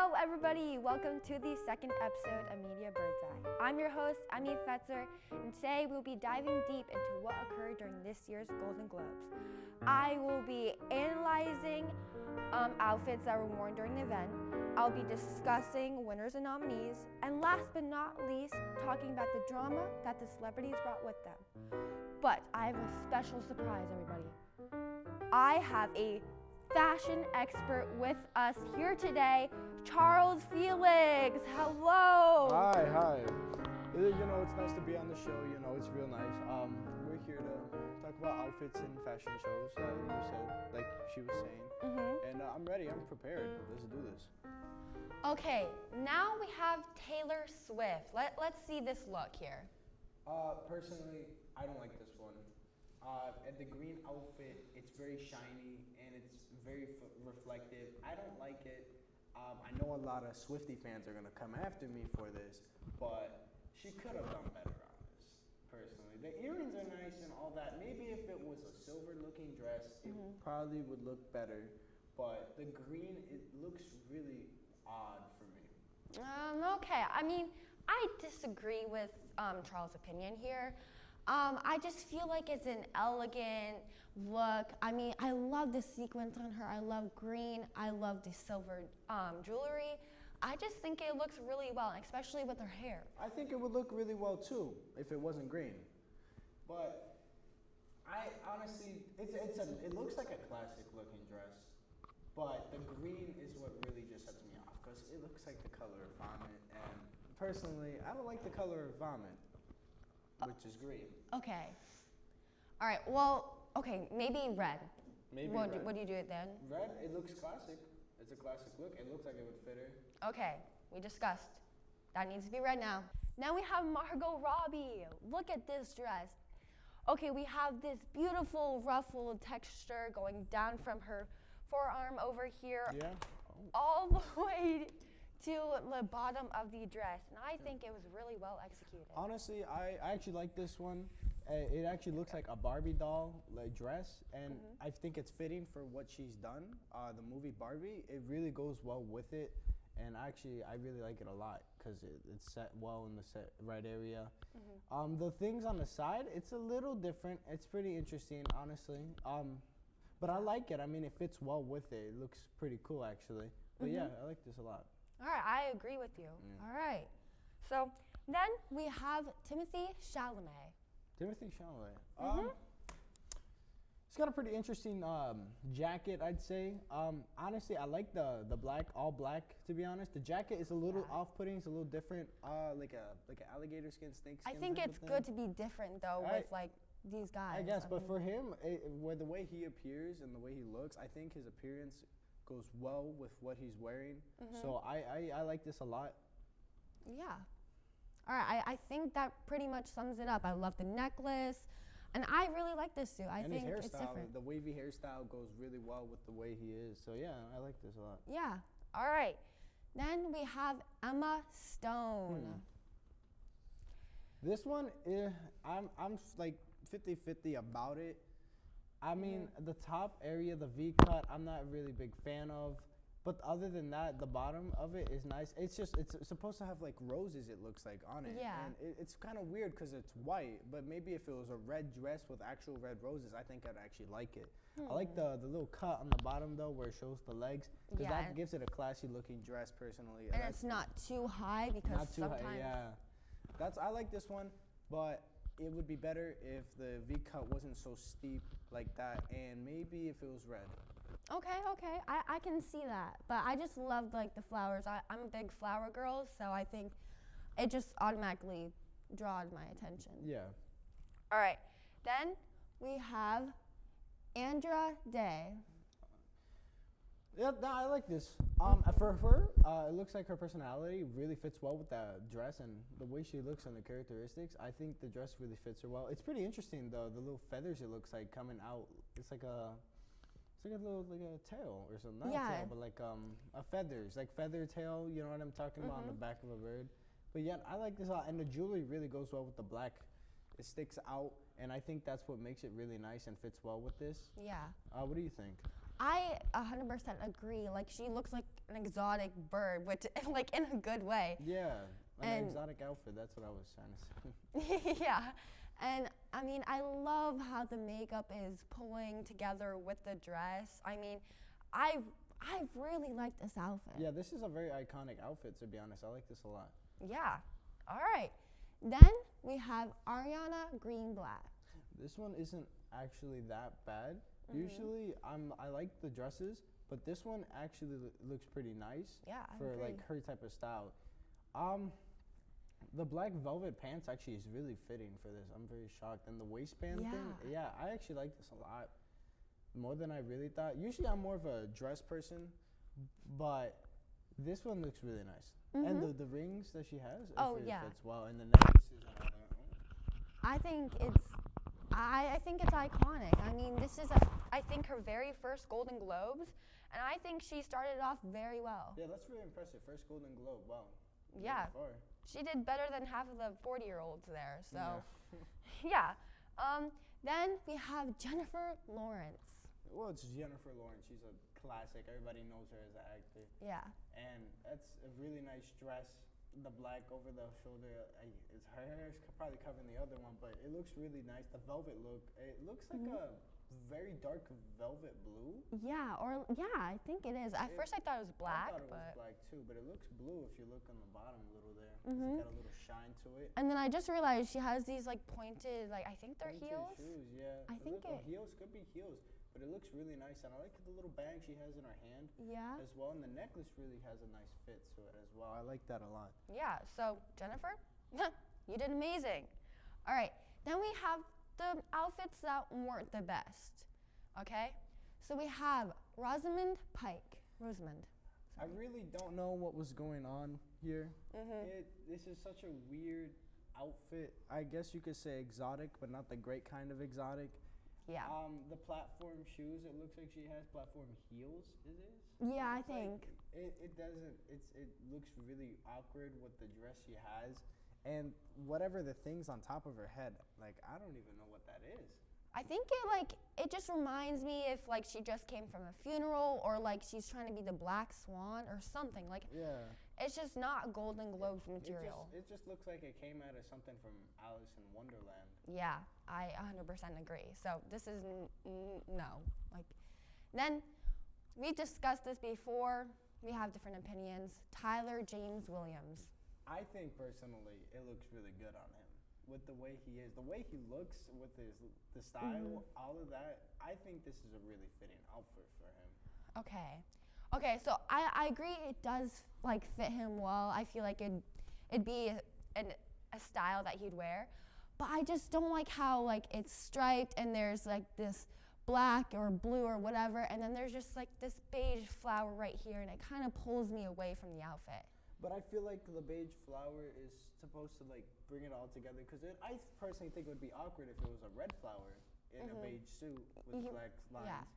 Hello, everybody. Welcome to the second episode of Media Bird's Eye. I'm your host, Emmie Fetzer, and today we'll be diving deep into what occurred during this year's Golden Globes. I will be analyzing outfits that were worn during the event. I'll be discussing winners and nominees, and last but not least, talking about the drama that the celebrities brought with them. But I have a special surprise, everybody. I have a fashion expert with us here today, Charles Felix. Hello. Hi. It's nice to be on the show. It's real nice. We're here to talk about outfits and fashion shows that you said, like she was saying. And I'm ready. I'm prepared. Let's do this. Okay, now we have Taylor Swift. Let's see this look here. Personally, I don't like this one. And the green outfit, it's very shiny and it's very reflective. I don't like it. I know a lot of Swiftie fans are gonna come after me for this, but she could have done better on this, personally. The earrings are nice and all that. Maybe if it was a silver-looking dress, it probably would look better. But the green, it looks really odd for me. Okay. I mean, I disagree with Charles' opinion here. I just feel like it's an elegant look. I mean, I love the sequins on her. I love green. I love the silver jewelry. I just think it looks really well, especially with her hair. I think it would look really well too if it wasn't green. But I honestly, it looks like a classic looking dress. But the green is what really just sets me off because it looks like the color of vomit. And personally, I don't like the color of vomit, which is green. Okay. All right. Well, okay, maybe red. Maybe what red. What do you do it then? Red, it looks classic. It's a classic look. It looks like it would fit her. Okay, we discussed. That needs to be red now. Now we have Margot Robbie. Look at this dress. Okay, we have this beautiful ruffled texture going down from her forearm over here, all the way to the bottom of the dress, and I think it was really well executed. Honestly, I actually like this one. It actually looks like a Barbie doll dress, and I think it's fitting for what she's done. The movie Barbie, it really goes well with it, and actually I really like it a lot because it's set well in the right area. The things on the side, it's a little different. It's pretty interesting, honestly. But I like it. I mean, it fits well with it. It looks pretty cool, actually. But yeah, I like this a lot. All right, I agree with you. Yeah. All right. So then we have Timothée Chalamet. Timothée Chalamet. It's got a pretty interesting jacket, I'd say. Honestly, I like the black, all black, to be honest. The jacket is a little off-putting. It's a little different, like an alligator skin, snake skin. I think it's good to be different, though, with like these guys. I guess, but for him, with the way he appears and the way he looks, I think his appearance goes well with what he's wearing. So I like this a lot. Yeah. All right, I think that pretty much sums it up. I love the necklace, and I really like this suit. I think it's different. The wavy hairstyle goes really well with the way he is. So yeah, I like this a lot. Yeah. All right. Then we have Emma Stone. This one, I'm like 50-50 about it. I mean, the top area, the V-cut, I'm not really a big fan of. But other than that, the bottom of it is nice. It's supposed to have like roses, it looks like, on it. Yeah. And it's kind of weird because it's white, but maybe if it was a red dress with actual red roses, I think I'd actually like it. I like the little cut on the bottom, though, where it shows the legs, because that gives it a classy looking dress, personally. And it's not too high because not too high, yeah. I like this one, but it would be better if the V-cut wasn't so steep like that, and maybe if it was red. Okay, I can see that, but I just love like the flowers. I'm a big flower girl, so I think it just automatically draws my attention. Yeah. All right, then we have Andra Day. Yeah, no, I like this. For her, it looks like her personality really fits well with that dress and the way she looks and the characteristics. I think the dress really fits her well. It's pretty interesting though. The little feathers it looks like coming out. It's like a little like a tail or something. Not a tail, but like a feathers, like feather tail. You know what I'm talking about on the back of a bird. But yeah, I like this a lot, and the jewelry really goes well with the black. It sticks out, and I think that's what makes it really nice and fits well with this. Yeah. What do you think? I 100% agree. Like, she looks like an exotic bird, which, like, in a good way. Yeah, an And- exotic outfit. That's what I was trying to say. Yeah. And, I mean, I love how the makeup is pulling together with the dress. I mean, I've really liked this outfit. Yeah, this is a very iconic outfit, to be honest. I like this a lot. Yeah. All right. Then we have Ariana Greenblatt. This one isn't actually that bad. Usually, I like the dresses, but this one actually looks pretty nice. Yeah, I for agree. like her type of style. The black velvet pants actually is really fitting for this. I'm very shocked. And the waistband thing, yeah, I actually like this a lot. More than I really thought. Usually I'm more of a dress person, but this one looks really nice. And the rings that she has, it really fits well. And the necklaces and all that. I think it's iconic. I mean, this is I think her very first Golden Globes, and I think she started off very well. Yeah, that's really impressive. First Golden Globe, wow. Yeah. Far. She did better than half of the 40-year-olds there. So, Yeah. yeah. Then we have Jennifer Lawrence. Well, it's Jennifer Lawrence. She's a classic. Everybody knows her as an actor. Yeah. And that's a really nice dress. The black over the shoulder. It's her hair is probably covering the other one, but it looks really nice. The velvet look. It looks like a very dark velvet blue. Yeah, I think it is. At first I thought it was black, I thought it was black too, but it looks blue if you look on the bottom a little there. It's got a little shine to it. And then I just realized she has these like pointed, like I think they're Pointed heels. shoes, yeah. I think heels could be heels, but it looks really nice. And I like the little bag she has in her hand as well. And the necklace really has a nice fit to it as well. I like that a lot. Yeah, so Jennifer, you did amazing. All right, then we have the outfits that weren't the best, okay? So we have Rosamund Pike. I really don't know what was going on here. This is such a weird outfit. I guess you could say exotic, but not the great kind of exotic. Yeah. The platform shoes, it looks like she has platform heels, it is? Yeah, I think. It doesn't, it looks really awkward with the dress she has. And whatever the things on top of her head, like, I don't even know what that is. I think it just reminds me if like she just came from a funeral or like she's trying to be the Black Swan or something. Like, it's just not Golden Globes material. It just looks like it came out of something from Alice in Wonderland. Yeah, I 100% agree. So this is no. Like, then we discussed this before. We have different opinions. Tyler James Williams. I think personally, it looks really good on him with the way he is, the way he looks with the style, all of that. I think this is a really fitting outfit for him. Okay, so I agree it does like fit him well. I feel like it'd be a style that he'd wear, but I just don't like how like it's striped and there's like this black or blue or whatever, and then there's just like this beige flower right here, and it kind of pulls me away from the outfit. But I feel like the beige flower is supposed to like bring it all together, because I personally think it would be awkward if it was a red flower in a beige suit with black lines. Yeah.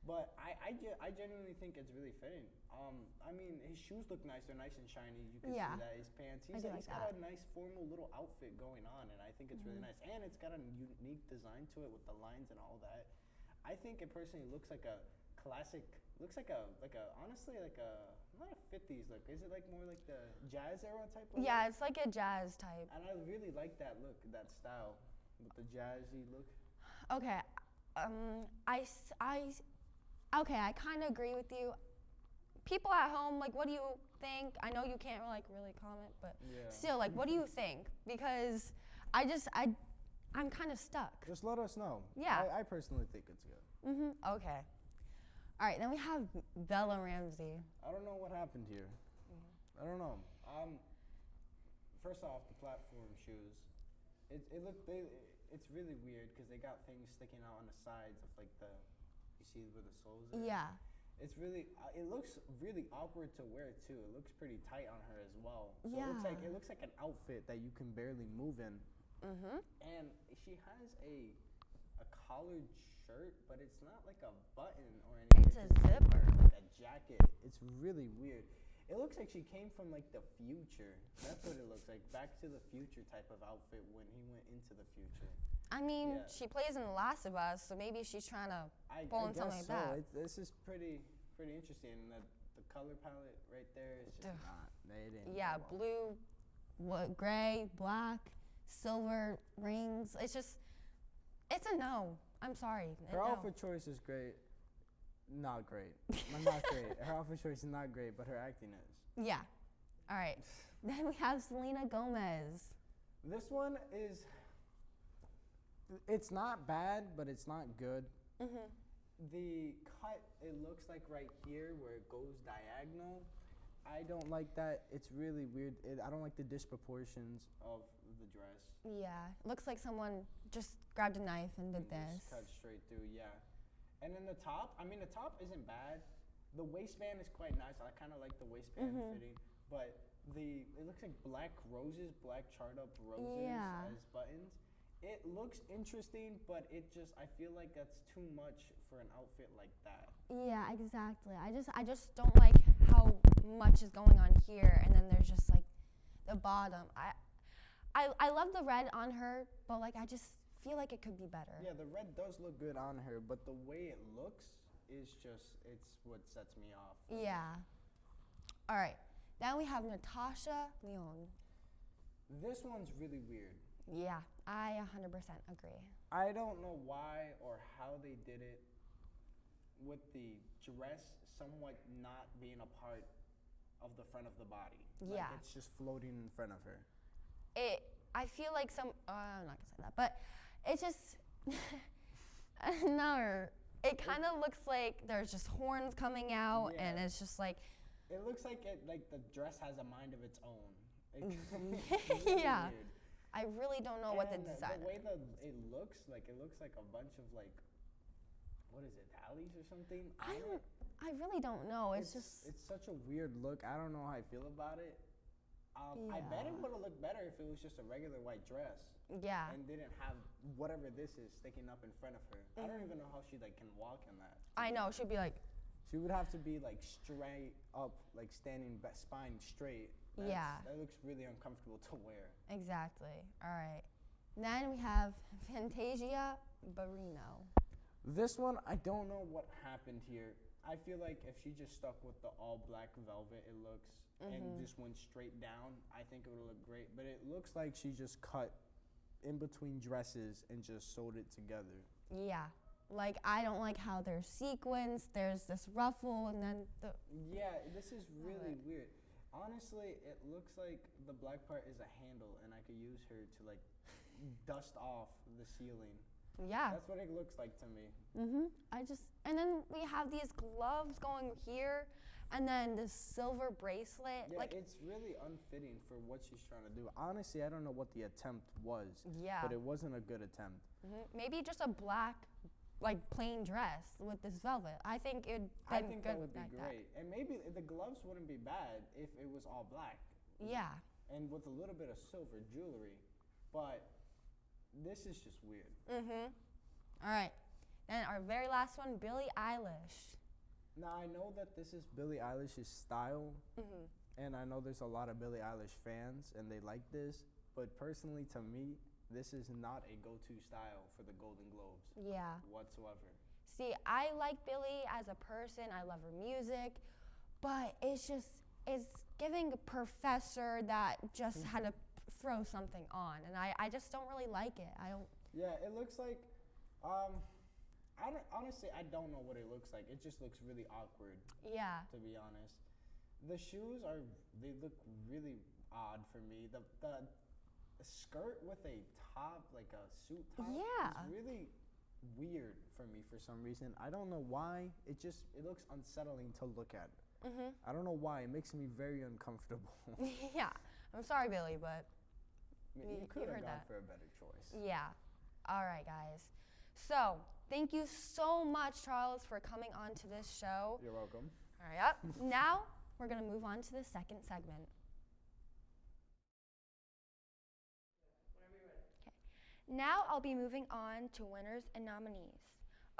But I genuinely think it's really fitting. I mean, his shoes look nice. They're nice and shiny. You can see that. His pants. He's got a nice formal little outfit going on, and I think it's really nice. And it's got a unique design to it with the lines and all that. I think it personally looks like a classic. Looks like a honestly like a not a 50s look. Is it like more like the jazz era type of Yeah, look? it's like a jazz type. And I really like that look, that style, with the jazzy look. Okay, I kind of agree with you. People at home, like, what do you think? I know you can't like really comment, but still, like, what do you think? Because I'm kind of stuck. Just let us know. Yeah. I personally think it's good. Okay. All right, then we have Bella Ramsey. I don't know what happened here. I don't know. First off, the platform shoes. It's really weird because they got things sticking out on the sides of like you see where the soles are. Yeah. It's really, it looks really awkward to wear too. It looks pretty tight on her as well. So Yeah. it looks like an outfit that you can barely move in. And she has a collared shirt, but it's not like a button or anything. It's a zipper. Like a jacket. It's really weird. It looks like she came from like the future. That's what it looks like. Back to the Future type of outfit when he went into the future. I mean, Yeah. she plays in The Last of Us, so maybe she's trying to pull in something like that. This is pretty interesting. The color palette right there is just not. They didn't. Yeah, blue, gray, black, silver rings. It's a no. I'm sorry. Her outfit choice is great. Not great. Not great. Her outfit choice is not great, but her acting is. Yeah. All right. Then we have Selena Gomez. This one is. It's not bad, but it's not good. Mhm. The cut, it looks like right here where it goes diagonal. I don't like that. It's really weird. I don't like the disproportions of the dress. Yeah. Looks like someone just grabbed a knife and did this. Just cut straight through, yeah. And then the top, the top isn't bad. The waistband is quite nice. I kind of like the waistband fitting. But it looks like black roses, black charred up roses as buttons. It looks interesting, but I feel like that's too much for an outfit like that. Yeah, exactly. I just don't like how much is going on here, and then there's just like the bottom. I love the red on her, but like I just feel like it could be better. Yeah, the red does look good on her, but the way it looks is it's what sets me off. Yeah. All right. Then we have Natasha Lyonne. This one's really weird. Yeah, I 100% agree. I don't know why or how they did it with the dress somewhat not being a part of the front of the body. Yeah. Like it's just floating in front of her. I feel like I'm not going to say that, but it's just, no, it kind of looks like there's just horns coming out, and it's just like. It looks like the dress has a mind of its own. Really yeah. Weird. I really don't know what the design. The way it looks like a bunch of like, what is it, tallies or something? I really don't know. It's such a weird look. I don't know how I feel about it. I bet it would have looked better if it was just a regular white dress. Yeah. And didn't have whatever this is sticking up in front of her. I don't even know how she can walk in that. I know. She'd be like. She would have to be like straight up, like standing spine straight. That looks really uncomfortable to wear. Exactly. All right. Then we have Fantasia Barrino. This one, I don't know what happened here. I feel like if she just stuck with the all black velvet, it looks, and just went straight down, I think it would look great. But it looks like she just cut in between dresses and just sewed it together. Yeah. Like, I don't like how there's sequins, there's this ruffle, and then the. Yeah, this is really weird. Honestly, it looks like the black part is a handle, and I could use her to, like, dust off the ceiling. Yeah. That's what it looks like to me. And then we have these gloves going here, and then this silver bracelet. Yeah, it's really unfitting for what she's trying to do. Honestly, I don't know what the attempt was. Yeah. But it wasn't a good attempt. Maybe just a black, like, plain dress with this velvet. I think that would be great. And maybe the gloves wouldn't be bad if it was all black. Yeah. And with a little bit of silver jewelry. But this is just weird. All right. And our very last one, Billie Eilish. Now, I know that this is Billie Eilish's style. And I know there's a lot of Billie Eilish fans, and they like this. But personally, to me, this is not a go-to style for the Golden Globes. Yeah. Whatsoever. See, I like Billie as a person. I love her music. But it's giving a professor that just had to throw something on. And I just don't really like it. Yeah, it looks like, honestly, I don't know what it looks like. It just looks really awkward. Yeah. To be honest. The shoes they look really odd for me. The skirt with a top, like a suit top, is really weird for me for some reason. I don't know why. It looks unsettling to look at. I don't know why. It makes me very uncomfortable. Yeah. I'm sorry, Billie, but you could have gone for a better choice. Yeah. All right, guys. So, thank you so much, Charles, for coming on to this show. You're welcome. All right. Now, we're going to move on to the second segment. Now I'll be moving on to winners and nominees.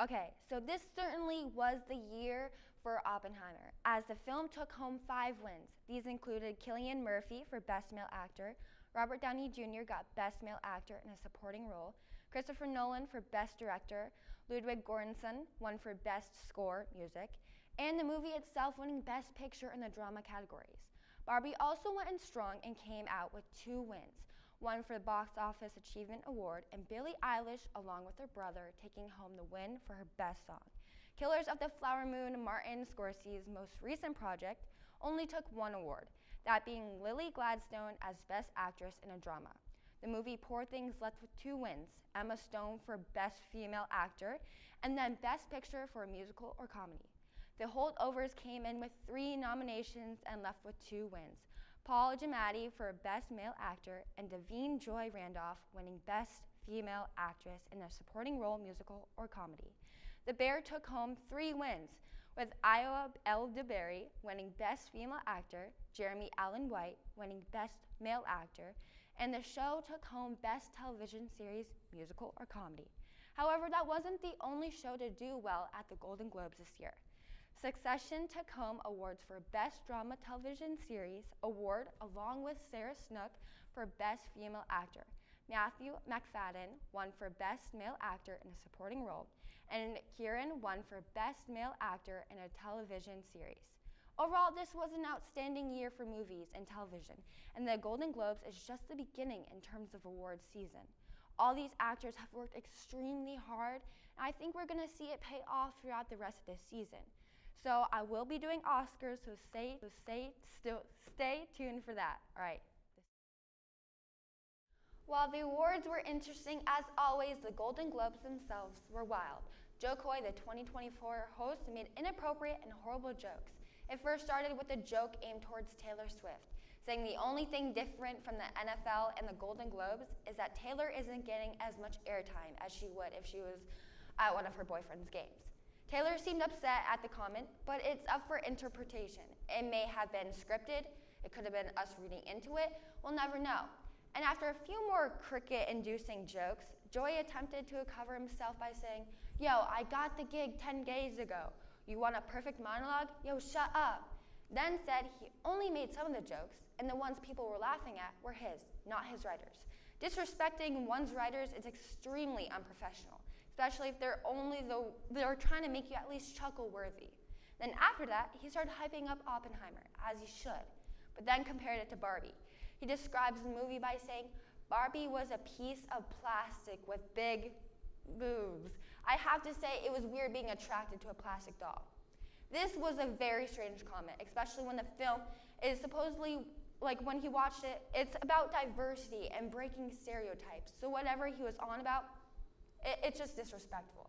Okay, so this certainly was the year for Oppenheimer, as the film took home 5 wins. These included Cillian Murphy for Best Male Actor, Robert Downey Jr. got Best Male Actor in a Supporting Role, Christopher Nolan for Best Director, Ludwig Göransson won for Best Score, Music, and the movie itself winning Best Picture in the drama categories. Barbie also went in strong and came out with 2 wins, one for the Box Office Achievement Award, and Billie Eilish, along with her brother, taking home the win for her Best Song. Killers of the Flower Moon, Martin Scorsese's most recent project, only took 1 award, that being Lily Gladstone as Best Actress in a Drama. The movie Poor Things left with 2 wins, Emma Stone for Best Female Actor, and then Best Picture for a Musical or Comedy. The holdovers came in with 3 nominations and left with 2 wins, Paul Giamatti for Best Male Actor and Davine Joy Randolph winning Best Female Actress in a Supporting Role, Musical or Comedy. The Bear took home 3 wins, with Iowa Eldeberry winning Best Female Actor, Jeremy Allen White winning Best Male Actor, and the show took home Best Television Series, Musical or Comedy. However, that wasn't the only show to do well at the Golden Globes this year. Succession took home awards for Best Drama Television Series award, along with Sarah Snook for Best Female Actor. Matthew McFadden won for Best Male Actor in a Supporting Role, and Kieran won for Best Male Actor in a Television Series. Overall, this was an outstanding year for movies and television, and the Golden Globes is just the beginning in terms of awards season. All these actors have worked extremely hard, and I think we're going to see it pay off throughout the rest of this season. So I will be doing Oscars, so stay tuned for that. All right. While the awards were interesting, as always, the Golden Globes themselves were wild. Joe Coy, the 2024 host, made inappropriate and horrible jokes. It first started with a joke aimed towards Taylor Swift, saying the only thing different from the NFL and the Golden Globes is that Taylor isn't getting as much airtime as she would if she was at one of her boyfriend's games. Taylor seemed upset at the comment, but it's up for interpretation. It may have been scripted, it could have been us reading into it, we'll never know. And after a few more cricket-inducing jokes, Joy attempted to cover himself by saying, "Yo, I got the gig 10 days ago. You want a perfect monologue? Yo, shut up." Then said he only made some of the jokes, and the ones people were laughing at were his, not his writers. Disrespecting one's writers is extremely unprofessional, especially if they're trying to make you at least chuckle-worthy. Then after that, he started hyping up Oppenheimer, as he should, but then compared it to Barbie. He describes the movie by saying, "Barbie was a piece of plastic with big boobs. I have to say it was weird being attracted to a plastic doll." This was a very strange comment, especially when the film is supposedly, like when he watched it, it's about diversity and breaking stereotypes. So whatever he was on about, it's just disrespectful.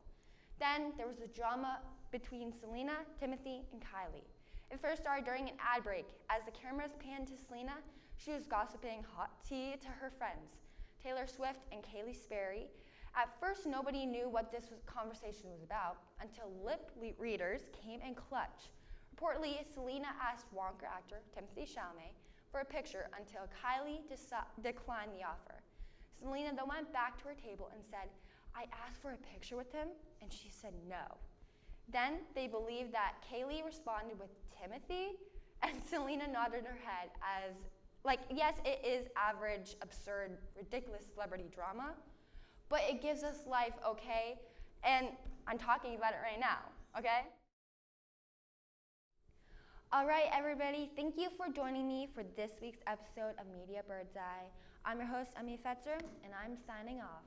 Then there was the drama between Selena, Timothy, and Kylie. It first started during an ad break. As the cameras panned to Selena, she was gossiping hot tea to her friends, Taylor Swift and Kaylee Sperry. At first, nobody knew what this conversation was about until lip readers came in clutch. Reportedly, Selena asked Wonka actor Timothy Chalamet for a picture until Kylie declined the offer. Selena then went back to her table and said, "I asked for a picture with him, and she said no." Then they believed that Kaylee responded with Timothy, and Selena nodded her head as, yes, it is average, absurd, ridiculous celebrity drama, but it gives us life, okay? And I'm talking about it right now, okay? All right, everybody, thank you for joining me for this week's episode of Media Bird's Eye. I'm your host, Emmie Fetzer, and I'm signing off.